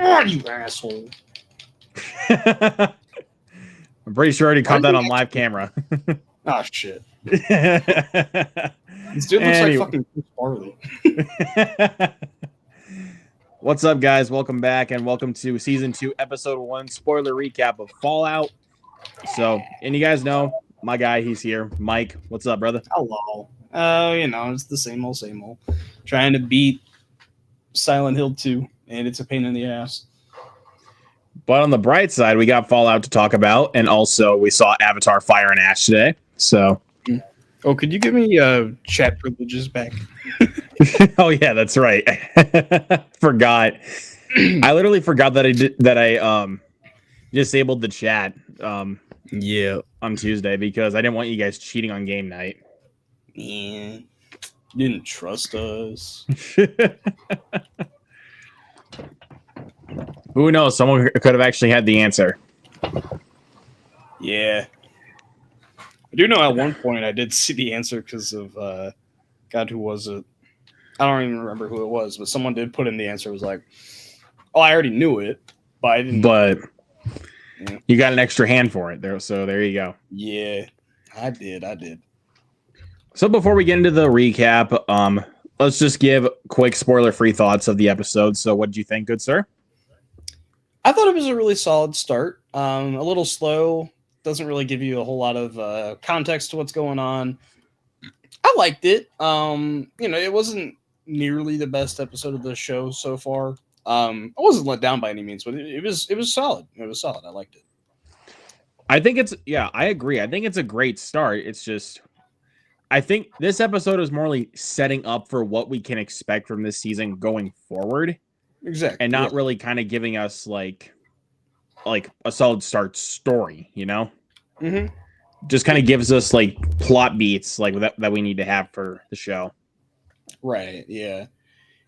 on, you asshole. I'm pretty sure I already caught that on live camera. Oh, shit. This dude looks like fucking Chris Farley. What's up, guys? Welcome back, and welcome to Season 2, Episode 1, spoiler recap of Fallout. So, and you guys know, my guy, he's here. Mike, what's up, brother? Hello. It's the same old, same old. Trying to beat Silent Hill 2, and it's a pain in the ass. But on the bright side, we got Fallout to talk about, and also we saw Avatar Fire and Ash today. So, oh, could you give me chat privileges back? oh yeah, that's right. Forgot. I literally forgot that I disabled the chat. Yeah, on Tuesday because I didn't want you guys cheating on game night. Yeah, you didn't trust us. Who knows? Someone could have actually had the answer. Yeah. I do know at one point I did see the answer because of, God, who was it? I don't even remember who it was, but someone did put in the answer. It was like, oh, I already knew it, but I didn't. But you got an extra hand for it there, so there you go. Yeah, I did. So before we get into the recap, let's just give quick spoiler-free thoughts of the episode. So what did you think, good sir? I thought it was a really solid start. A little slow. Doesn't really give you a whole lot of context to what's going on. I liked it. It wasn't nearly the best episode of the show so far. I wasn't let down by any means, but it was solid. It was solid. I liked it. I agree. I think it's a great start. It's just, I think this episode is more like setting up for what we can expect from this season going forward. Exactly. And not really kind of giving us like a solid start story, you know? Mm-hmm. Just kind of gives us like plot beats like that we need to have for the show. Right, yeah.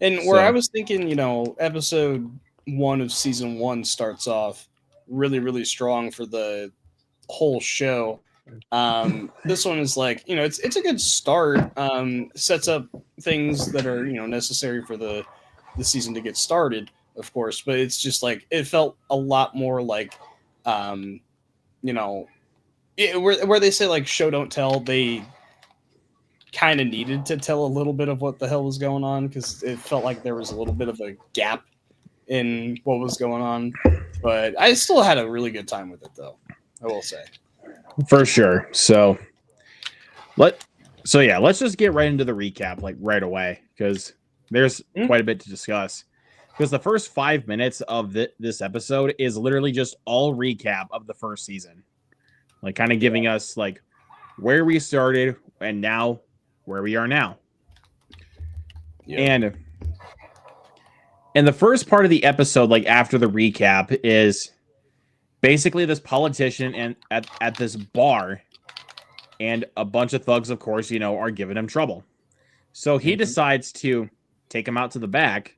And where I was thinking, episode 1 of season 1 starts off really, really strong for the whole show. This one is like, it's a good start. Sets up things that are, necessary for the season to get started, of course. But it's just like, it felt a lot more like, where they say like show don't tell, they kind of needed to tell a little bit of what the hell was going on because it felt like there was a little bit of a gap in what was going on. But I still had a really good time with it, though, I will say. For sure. So let's just get right into the recap like right away because there's quite a bit to discuss. Because the first 5 minutes of this episode is literally just all recap of the first season. Like kind of giving us like where we started and now where we are now. Yeah. And the first part of the episode, like after the recap, is basically this politician and at this bar, and a bunch of thugs, of course, are giving him trouble. So he decides to take him out to the back,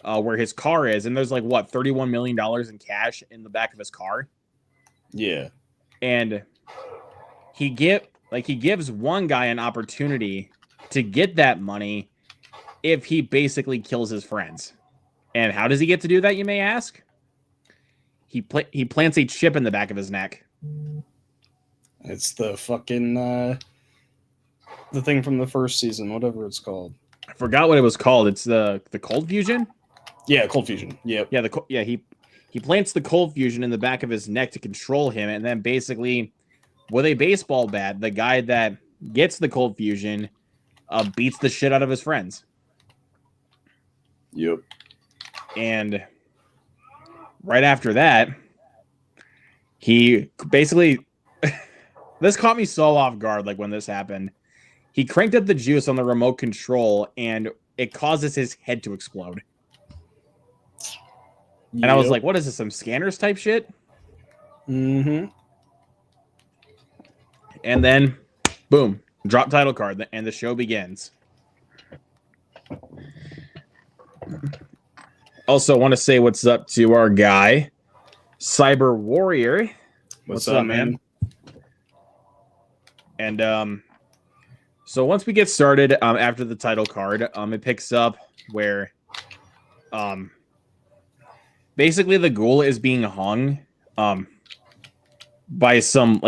where his car is, and there's like what, $31 million in cash in the back of his car. Yeah. And he gives one guy an opportunity to get that money if he basically kills his friends. And how does he get to do that, you may ask? He plants a chip in the back of his neck. It's the fucking the thing from the first season, whatever it's called. I forgot what it was called. It's the cold fusion? Yeah, cold fusion. Yep. Yeah, he plants the cold fusion in the back of his neck to control him, and then basically with a baseball bat, the guy that gets the cold fusion beats the shit out of his friends. Yep. And right after that, he basically this caught me so off guard, like when this happened. He cranked up the juice on the remote control and it causes his head to explode. And I was like, what is this, some scanners type shit? Mm-hmm. And then, boom, drop title card, and the show begins. Also, want to say what's up to our guy, Cyber Warrior. What's up, man? And so once we get started, after the title card, it picks up where basically the ghoul is being hung by some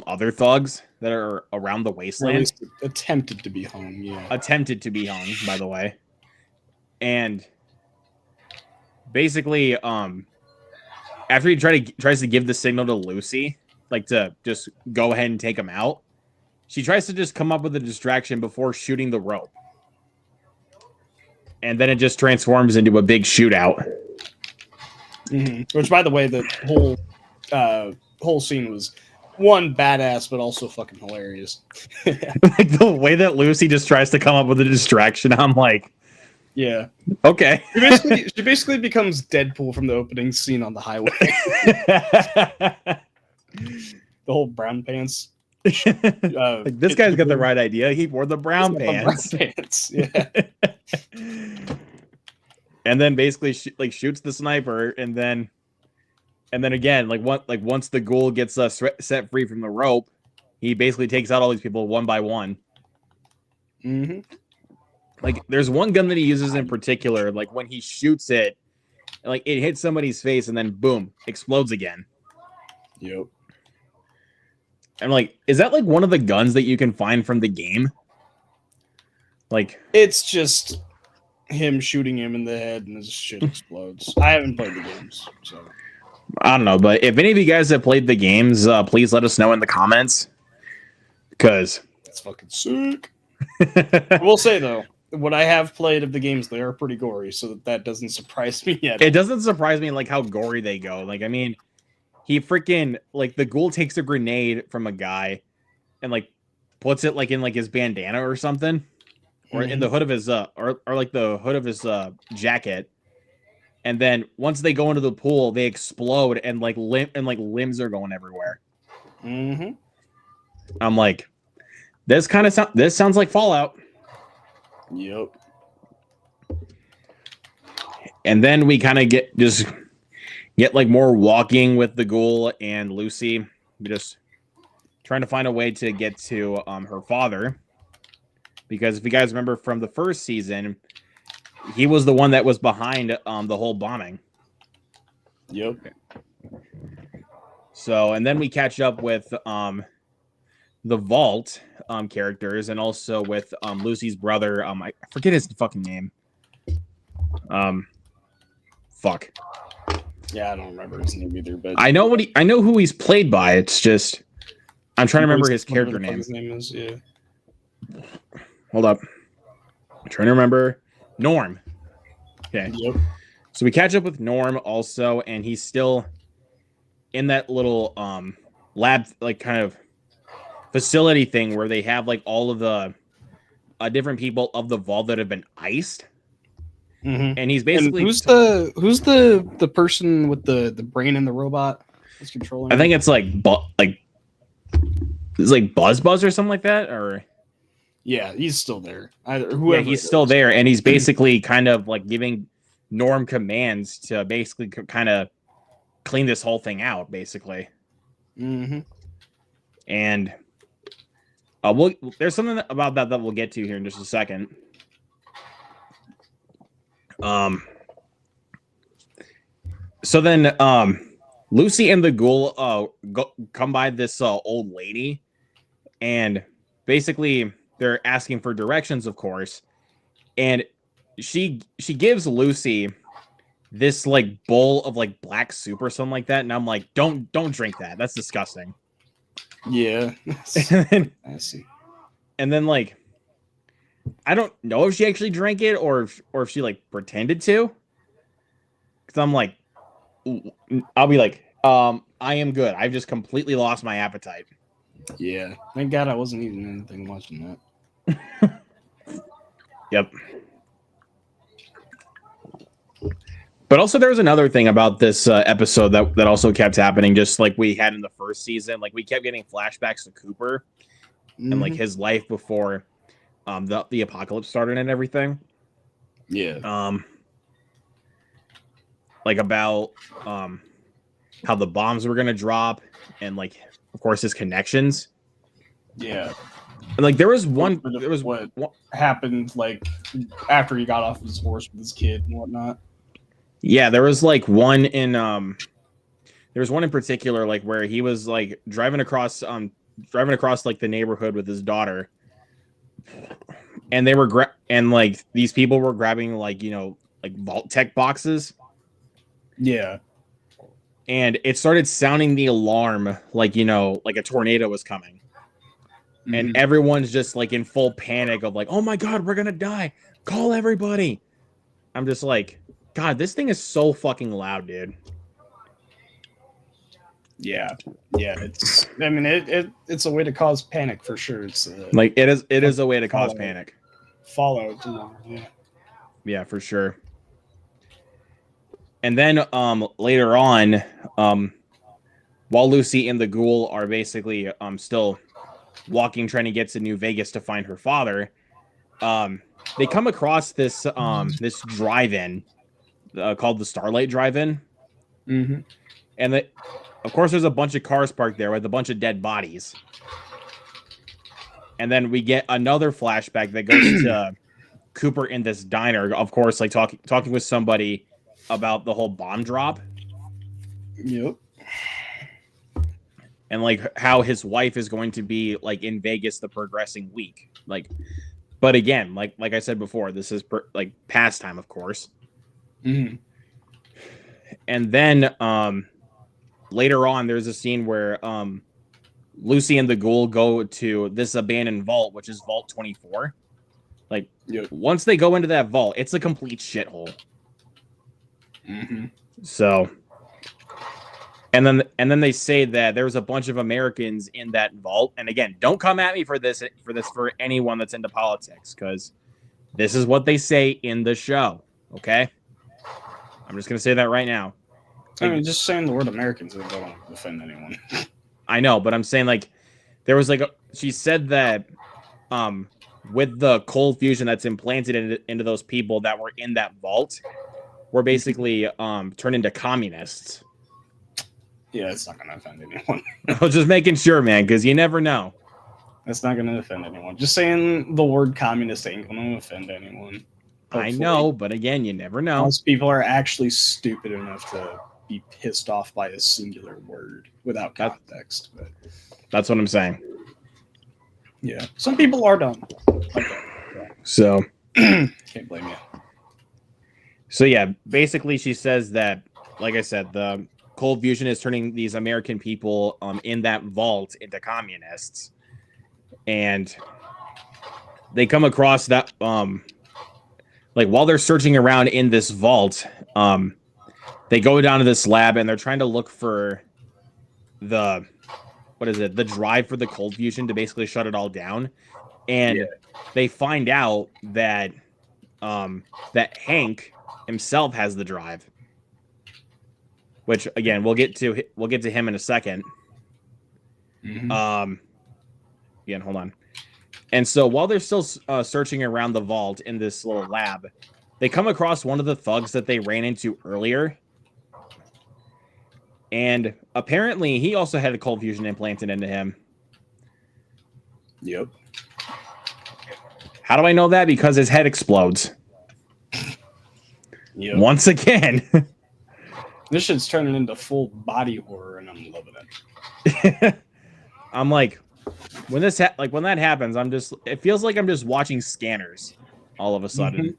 other thugs that are around the wasteland. Attempted to be hung, yeah. Attempted to be hung, by the way. And basically, after he tries to give the signal to Lucy, like to just go ahead and take him out, she tries to just come up with a distraction before shooting the rope. And then it just transforms into a big shootout. Mm-hmm. Which, by the way, the whole scene was one badass, but also fucking hilarious. Like the way that Lucy just tries to come up with a distraction, I'm like, yeah, okay. She basically becomes Deadpool from the opening scene on the highway. The whole brown pants. Like, this guy's got the right idea. He wore the brown pants. Yeah. And then basically shoots the sniper, and then again, once the ghoul gets set free from the rope, he basically takes out all these people one by one. Mm-hmm. Like, there's one gun that he uses in particular. Like, when he shoots it, like, it hits somebody's face and then boom, explodes again. Yep. I'm like, is that like one of the guns that you can find from the game? Like, it's just him shooting him in the head and his shit explodes. I haven't played the games, so I don't know. But if any of you guys have played the games, please let us know in the comments, because that's fucking sick. I will say though, what I have played of the games, they are pretty gory, so that doesn't surprise me yet. It doesn't surprise me like how gory they go. Like, I mean, he freaking, like, the ghoul takes a grenade from a guy and like puts it like in like his bandana or something, or in the hood of his or like the hood of his jacket. And then once they go into the pool, they explode and like limbs are going everywhere. Mm-hmm. I'm like, this sounds like Fallout. Yep. And then we kind of get like more walking with the ghoul and Lucy. We just trying to find a way to get to her father, because if you guys remember from the first season, he was the one that was behind the whole bombing. Yep. So, and then we catch up with the Vault characters, and also with Lucy's brother. I forget his fucking name. Fuck. Yeah, I don't remember his name either, but I know who he's played by. It's just I'm trying to remember his character name. His name is, yeah. Hold up. I'm trying to remember. Norm. Okay. Yep. So we catch up with Norm also, and he's still in that little lab, like, kind of facility thing where they have like all of the different people of the Vault that have been iced. Mm-hmm. And he's basically who's the person with the brain in the robot who's controlling? I think it's like it's like Buzz or something like that, or yeah, he's still there. He's still there, and he's basically kind of like giving Norm commands to basically kind of clean this whole thing out, basically. Mm-hmm. And there's something about that we'll get to here in just a second. So then Lucy and the ghoul come by this old lady, and basically they're asking for directions, of course, and she gives Lucy this like bowl of like black soup or something like that, and I'm like, don't drink that, that's disgusting. Yeah. I see. And then like, I don't know if she actually drank it or if she like pretended to, because I'm like, I'll be like, I am good, I've just completely lost my appetite. Yeah, thank God I wasn't eating anything watching that. Yep. But also there was another thing about this episode that also kept happening, just like we had in the first season. Like, we kept getting flashbacks to Cooper and like his life before the apocalypse started and everything. Yeah. Like about how the bombs were gonna drop, and like, of course, his connections. Yeah. And like there was what happened like after he got off his horse with his kid and whatnot. Yeah, there was like one in there was one in particular, like where he was like driving across like the neighborhood with his daughter, and they were and like these people were grabbing like, you know, like Vault-Tec boxes. Yeah. And it started sounding the alarm, like, you know, like a tornado was coming. Mm-hmm. And everyone's just like in full panic of like, oh my God, we're gonna die. Call everybody. I'm just like, God, this thing is so fucking loud, dude. Yeah. It's a way to cause panic for sure. It's like it is a way to cause panic. Fallout, yeah. Yeah, for sure. And then later on, while Lucy and the ghoul are basically starting walking, trying to get to New Vegas to find her father, they come across this this drive-in called the Starlight Drive-In. Mm-hmm. And of course, there's a bunch of cars parked there with a bunch of dead bodies. And then we get another flashback that goes to Cooper in this diner, of course, like talking with somebody about the whole bomb drop. Yep. And like how his wife is going to be like in Vegas the progressing week. Like, but again, like I said before, this is like pastime, of course. Mm-hmm. And then later on, there's a scene where Lucy and the ghoul go to this abandoned vault, which is Vault 24. Like, yep. Once they go into that vault, it's a complete shithole. Mm-hmm. So, and then they say that there's a bunch of Americans in that vault. And again, don't come at me for this for anyone that's into politics, because this is what they say in the show. Okay, I'm just gonna say that right now. I mean, just saying the word Americans don't offend anyone. I know, but I'm saying like there was like she said that with the cold fusion that's implanted into those people that were in that vault, were basically turned into communists. Yeah, it's not going to offend anyone. I was just making sure, man, because you never know. That's not going to offend anyone. Just saying the word communist ain't going to offend anyone. Hopefully. I know, but again, you never know. Most people are actually stupid enough to be pissed off by a singular word without context. But that's what I'm saying. Yeah, some people are dumb. So can't blame you. So yeah, basically she says that, like I said, the cold fusion is turning these American people in that vault into communists, and they come across that like while they're searching around in this vault, they go down to this lab and they're trying to look for the drive for the cold fusion to basically shut it all down, and they find out that that Hank himself has the drive, which again we'll get to him in a second. Mm-hmm. Again, hold on. And so while they're still searching around the vault in this little lab, they come across one of the thugs that they ran into earlier, and apparently he also had a cold fusion implanted into him. Yep. How do I know that? Because his head explodes. Yep. Once again. This shit's turning into full body horror, and I'm loving it. I'm like, when that happens, it feels like I'm just watching Scanners all of a sudden.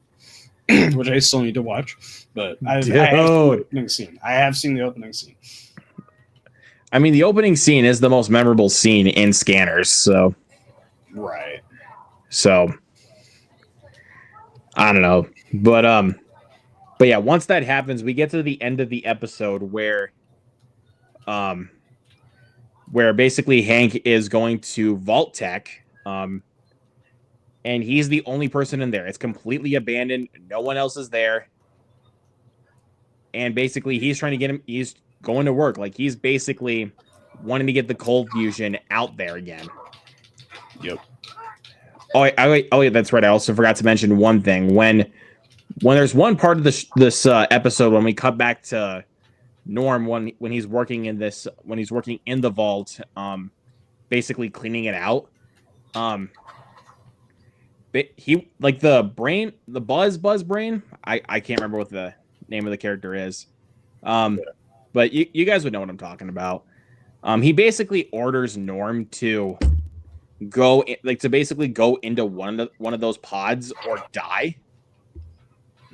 Mm-hmm. Which I still need to watch, but I have seen the opening scene. I have seen the opening scene. I mean, the opening scene is the most memorable scene in Scanners, so. Right. So, I don't know, but yeah, once that happens, we get to the end of the episode where basically Hank is going to Vault-Tec, and he's the only person in there. It's completely abandoned. No one else is there. And basically he's trying to get him, he's going to work. Like he's basically wanting to get the cold fusion out there again. Yep. Oh, wait, that's right. I also forgot to mention one thing. When there's one part of this episode when we cut back to Norm when he's working in the vault, basically cleaning it out. He like the buzz brain. I can't remember what name of the character is. But you guys would know what I'm talking about. He basically orders Norm to basically go into one of those pods or die.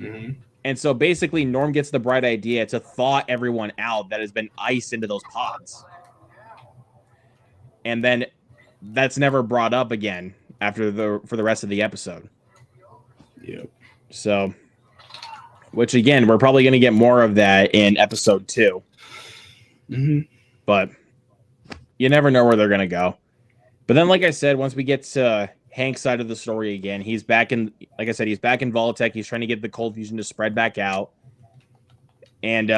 Mm-hmm. And so basically Norm gets the bright idea to thaw everyone out that has been iced into those pods. And then that's never brought up again for the rest of the episode. Yep. So, which again, we're probably going to get more of that in episode 2. Mm-hmm. But you never know where they're going to go. But then, like I said, once we get to Hank's side of the story again, he's back in, like I said, he's back in Voltech. He's trying to get the cold fusion to spread back out. And,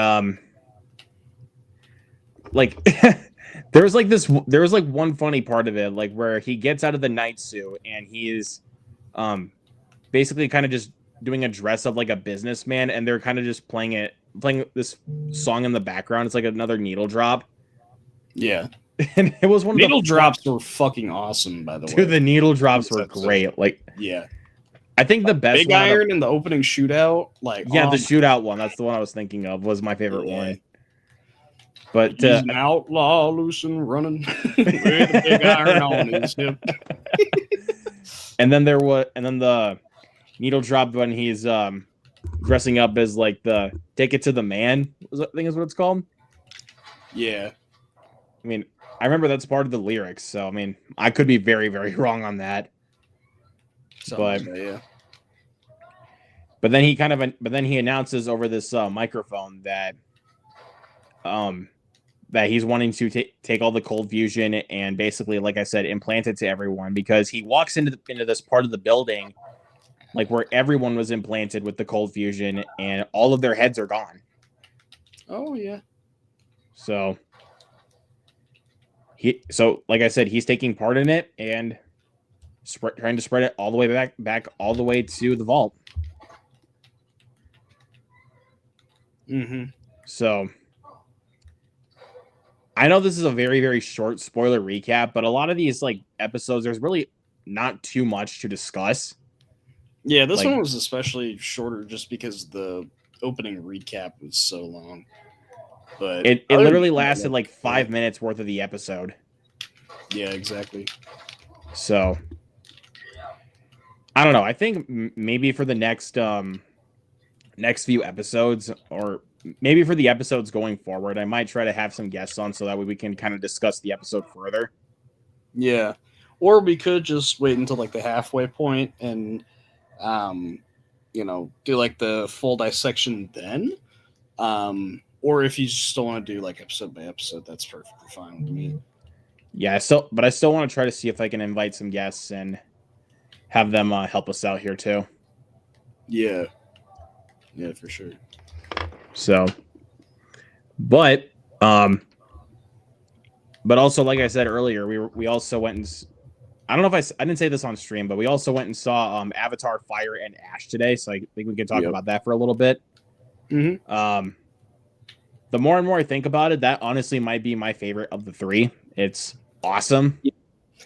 there was one funny part of it, like where he gets out of the night suit and he's, basically kind of just doing a dress up like a businessman, and they're kind of just playing this song in the background. It's like another needle drop. Yeah. And it was one of needle drops were fucking awesome, by the way. Dude, the needle drops were great. Like, yeah. I think the best Big Iron in the opening shootout, the shootout one. That's the one I was thinking of. Was my favorite one. But he's an outlaw, loose and running with a big iron on his hip. And then the needle drop when he's dressing up as like the "Take It to the Man" I think is what it's called. Yeah. I mean, I remember that's part of the lyrics, so I mean, I could be very, very wrong on that. But then he announces over this microphone that that he's wanting to take all the cold fusion and basically, like I said, implant it to everyone, because he walks into this part of the building like where everyone was implanted with the cold fusion and all of their heads are gone. Oh yeah. So like I said, he's taking part in it and trying to spread it all the way back all the way to the vault. Mm-hmm. So I know this is a very, very short spoiler recap, but a lot of these like episodes, there's really not too much to discuss. Yeah, this one was especially shorter just because the opening recap was so long. But it literally lasted like 5 minutes worth of the episode. Yeah, exactly. So I don't know. I think maybe for the next few episodes, or maybe for the episodes going forward, I might try to have some guests on so that way we can kind of discuss the episode further. Yeah. Or we could just wait until like the halfway point and do like the full dissection then. Or if you still want to do like episode by episode, that's perfectly fine with me. Yeah, I still want to try to see if I can invite some guests and have them help us out here too. Yeah. Yeah, for sure. So, but also, like I said earlier, we also went and I don't know if I didn't say this on stream, but we also went and saw Avatar: Fire and Ash today, so I think we can talk about that for a little bit. Mm-hmm. The more and more I think about it, that honestly might be my favorite of the three. It's awesome.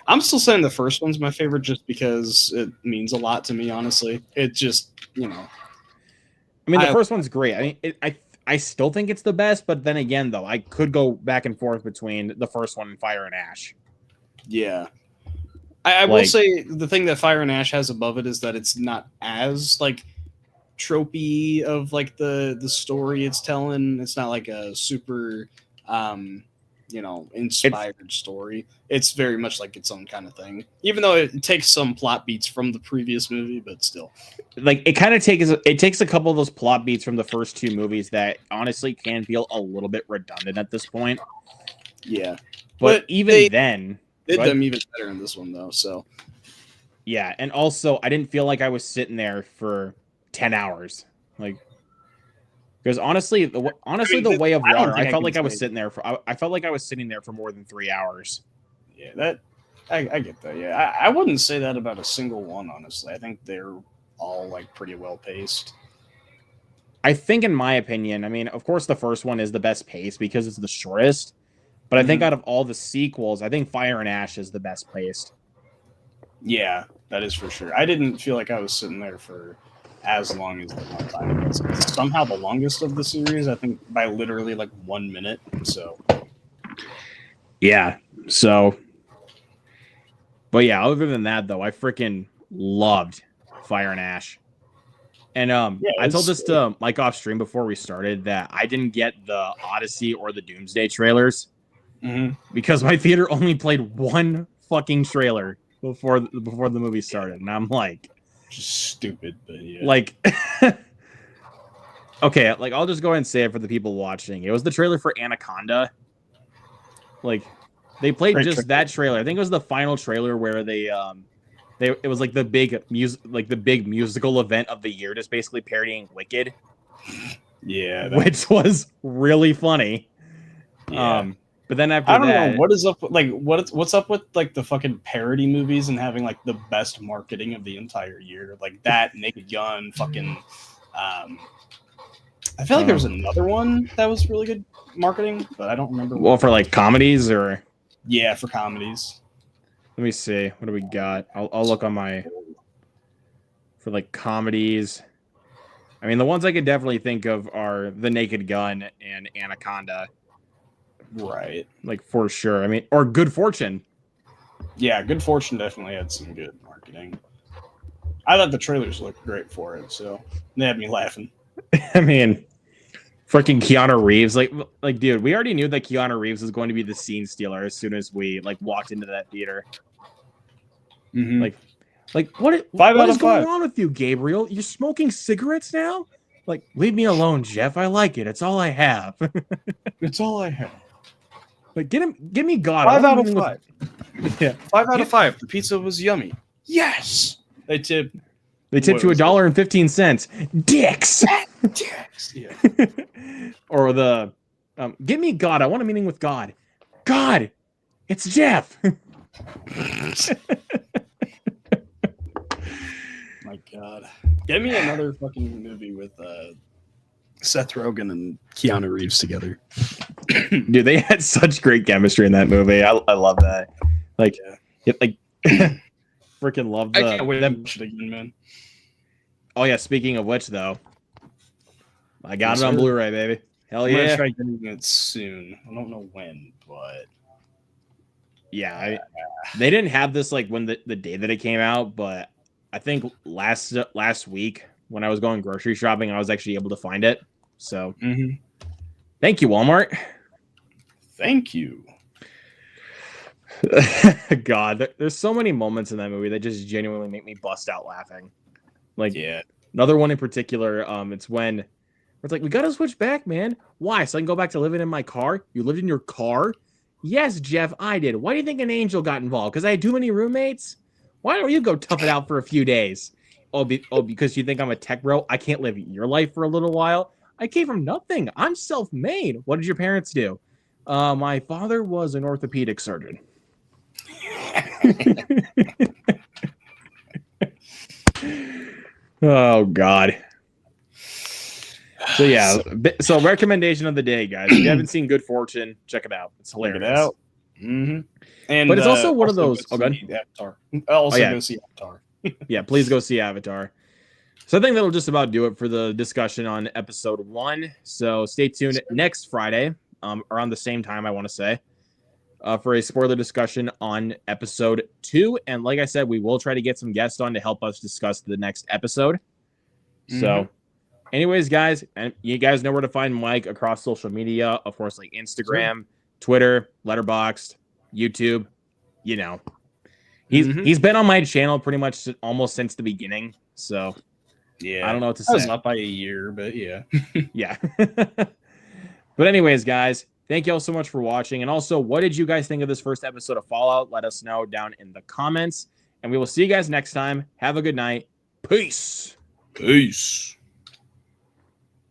I'm still saying the first one's my favorite just because it means a lot to me, honestly. It just, I mean, the first one's great. I mean, I still think it's the best, but then again, though, I could go back and forth between the first one and Fire and Ash. Yeah. I will say the thing that Fire and Ash has above it is that it's not as, like, tropey of, like, the story it's telling. It's not, like, a super, inspired story. It's very much like its own kind of thing. Even though it takes some plot beats from the previous movie, but still. Like, it kind of takes a couple of those plot beats from the first two movies that honestly can feel a little bit redundant at this point. Yeah. But even then... Did them even better in this one, though, so... Yeah, and also, I didn't feel like I was sitting there for 10 hours. Like... Because honestly, the Way of Water, I felt like I was sitting there for more than 3 hours. Yeah, I get that. Yeah, I wouldn't say that about a single one. Honestly, I think they're all like pretty well paced. I think, in my opinion, I mean, of course, the first one is the best paced because it's the shortest. But I think out of all the sequels, I think Fire and Ash is the best paced. Yeah, that is for sure. I didn't feel like I was sitting there for as long as the runtime is. It's somehow the longest of the series, I think, by literally like 1 minute. So, yeah. So, but yeah, other than that, though, I freaking loved Fire and Ash. And I told this to Mike off stream before we started that I didn't get the Odyssey or the Doomsday trailers because my theater only played one fucking trailer before the movie started, and I'm like, just stupid, but yeah. Like, okay, like I'll just go ahead and say it for the people watching. It was the trailer for Anaconda. Like, they played that trailer. I think it was the final trailer where it was like the big musical event of the year, just basically parodying Wicked. Yeah, which was really funny. Yeah. But then after I don't know what is up with, like what's up with like the fucking parody movies and having like the best marketing of the entire year, like that Naked Gun, fucking. I feel like there was another one that was really good marketing, but I don't remember. Well, for like comedies or yeah, for comedies. Let me see. What do we got? I'll look on my for like comedies. I mean, the ones I could definitely think of are The Naked Gun and Anaconda. Right. Like, for sure. I mean, or Good Fortune. Yeah, Good Fortune definitely had some good marketing. I thought the trailers looked great for it, so they had me laughing. I mean, freaking Keanu Reeves. Like, dude, we already knew that Keanu Reeves was going to be the scene stealer as soon as we, like, walked into that theater. Like, what is going on with you, Gabriel? You're smoking cigarettes now? Like, leave me alone, Jeff. I like it. It's all I have. It's all I have. Like, give me God. 5 out of 5. Yeah. 5 out of 5. The pizza was yummy. Yes. They tipped you $1.15. Dicks. Dicks. Yeah. Or the give me God. I want a meeting with God. God, it's Jeff. My God. Get me another fucking movie with Seth Rogen and Keanu Reeves together. Dude, they had such great chemistry in that movie. I love that. Like, freaking love I can't wait to watch it again, man. Oh yeah, speaking of which, though, I got it on Blu-ray, baby. Hell yeah! I'm gonna try getting it soon. I don't know when, but yeah, they didn't have this like when the day that it came out, but I think last week when I was going grocery shopping, I was actually able to find it. So, thank you, Walmart. Thank you. God, there's so many moments in that movie that just genuinely make me bust out laughing. Like, yeah, another one in particular, it's when it's like, we gotta switch back, man. Why? So I can go back to living in my car? You lived in your car? Yes, Jeff, I did. Why do you think an angel got involved? Because I had too many roommates? Why don't you go tough it out for a few days? Because you think I'm a tech bro? I can't live your life for a little while? I came from nothing. I'm self-made. What did your parents do? My father was an orthopedic surgeon. Oh, God. So, yeah. So, recommendation of the day, guys. If you haven't seen Good Fortune, check it out. It's hilarious. Check it out. And, but it's also one of those. Oh, good. Avatar. Go see Avatar. Yeah, please go see Avatar. So I think that'll just about do it for the discussion on episode 1. So stay tuned next Friday, around the same time, I want to say, for a spoiler discussion on episode 2. And like I said, we will try to get some guests on to help us discuss the next episode. So anyways, guys, and you guys know where to find Mike across social media. Of course, like Instagram, Twitter, Letterboxd, YouTube. You know, he's been on my channel pretty much almost since the beginning. So yeah, I don't know what to say. I was up by a year, but yeah. Yeah. But anyways, guys, thank you all so much for watching. And also, what did you guys think of this first episode of Fallout? Let us know down in the comments. And we will see you guys next time. Have a good night. Peace. Peace.